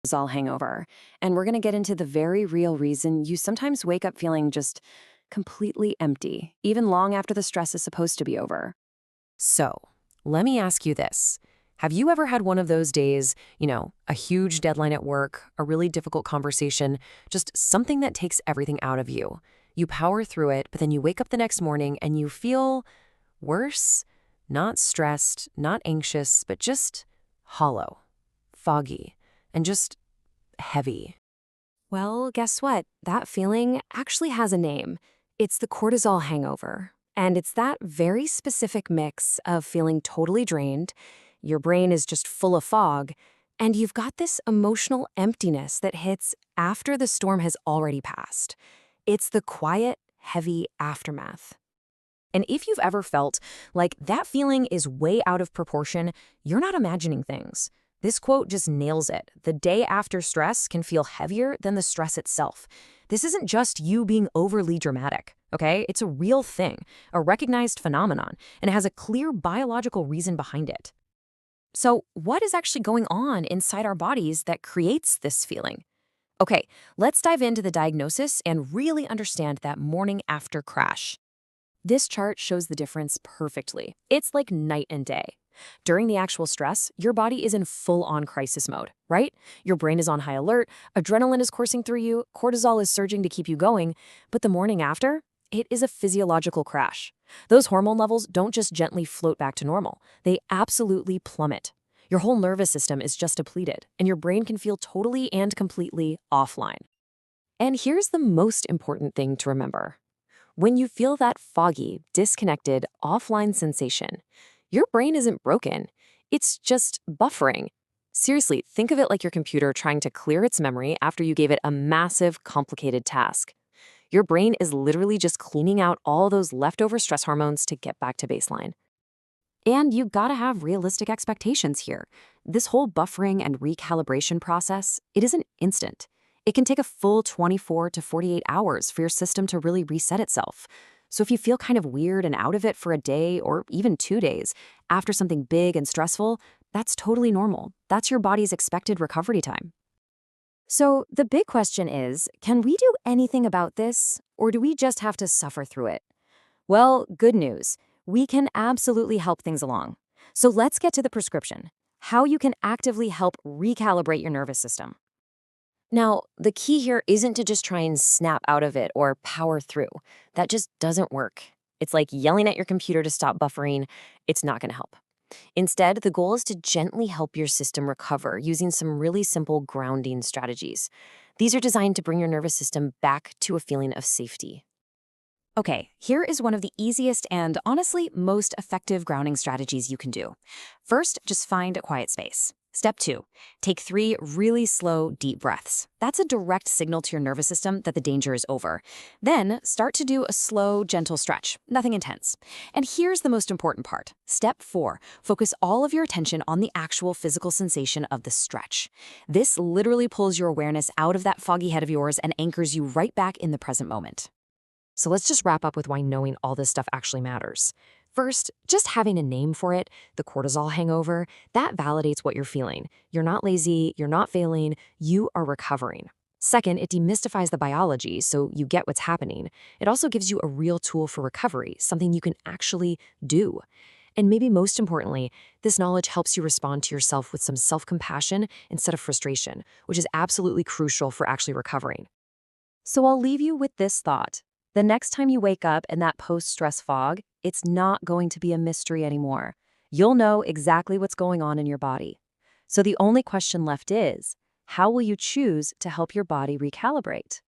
Cortisol Hangover, and we're going to get into the very real reason you sometimes wake up feeling just completely empty, even long after the stress is supposed to be over. So, let me ask you this. Have you ever had one of those days, a huge deadline at work, a really difficult conversation, just something that takes everything out of you? You power through it, but then you wake up the next morning and you feel worse, not stressed, not anxious, but just hollow, foggy, and just heavy. Well, guess what? That feeling actually has a name. It's the cortisol hangover. And it's that very specific mix of feeling totally drained, your brain is just full of fog, and you've got this emotional emptiness that hits after the storm has already passed. It's the quiet, heavy aftermath. And if you've ever felt like that feeling is way out of proportion, you're not imagining things. This quote just nails it. The day after stress can feel heavier than the stress itself. This isn't just you being overly dramatic, okay? It's a real thing, a recognized phenomenon, and it has a clear biological reason behind it. So, what is actually going on inside our bodies that creates this feeling? Okay, let's dive into the diagnosis and really understand that morning after crash. This chart shows the difference perfectly. It's like night and day. During the actual stress, your body is in full-on crisis mode, right? Your brain is on high alert, adrenaline is coursing through you, cortisol is surging to keep you going, but the morning after, it is a physiological crash. Those hormone levels don't just gently float back to normal, they absolutely plummet. Your whole nervous system is just depleted, and your brain can feel totally and completely offline. And here's the most important thing to remember. When you feel that foggy, disconnected, offline sensation, your brain isn't broken. It's just buffering. Seriously, think of it like your computer trying to clear its memory after you gave it a massive, complicated task. Your brain is literally just cleaning out all those leftover stress hormones to get back to baseline. And you gotta have realistic expectations here. This whole buffering and recalibration process, it isn't instant. It can take a full 24 to 48 hours for your system to really reset itself. So if you feel kind of weird and out of it for a day or even 2 days after something big and stressful, that's totally normal. That's your body's expected recovery time. So the big question is, can we do anything about this, or do we just have to suffer through it? Well, good news. We can absolutely help things along. So let's get to the prescription, how you can actively help recalibrate your nervous system. Now, the key here isn't to just try and snap out of it or power through. That just doesn't work. It's like yelling at your computer to stop buffering. It's not going to help. Instead, the goal is to gently help your system recover using some really simple grounding strategies. These are designed to bring your nervous system back to a feeling of safety. Okay, here is one of the easiest and honestly most effective grounding strategies you can do. First, just find a quiet space. Step 2, take 3 really slow, deep breaths. That's a direct signal to your nervous system that the danger is over. Then, start to do a slow, gentle stretch, nothing intense. And here's the most important part. Step 4, focus all of your attention on the actual physical sensation of the stretch. This literally pulls your awareness out of that foggy head of yours and anchors you right back in the present moment. So let's just wrap up with why knowing all this stuff actually matters. First, just having a name for it, the cortisol hangover, that validates what you're feeling. You're not lazy, you're not failing, you are recovering. Second, it demystifies the biology, so you get what's happening. It also gives you a real tool for recovery, something you can actually do. And maybe most importantly, this knowledge helps you respond to yourself with some self-compassion instead of frustration, which is absolutely crucial for actually recovering. So I'll leave you with this thought. The next time you wake up in that post-stress fog, it's not going to be a mystery anymore. You'll know exactly what's going on in your body. So the only question left is, how will you choose to help your body recalibrate?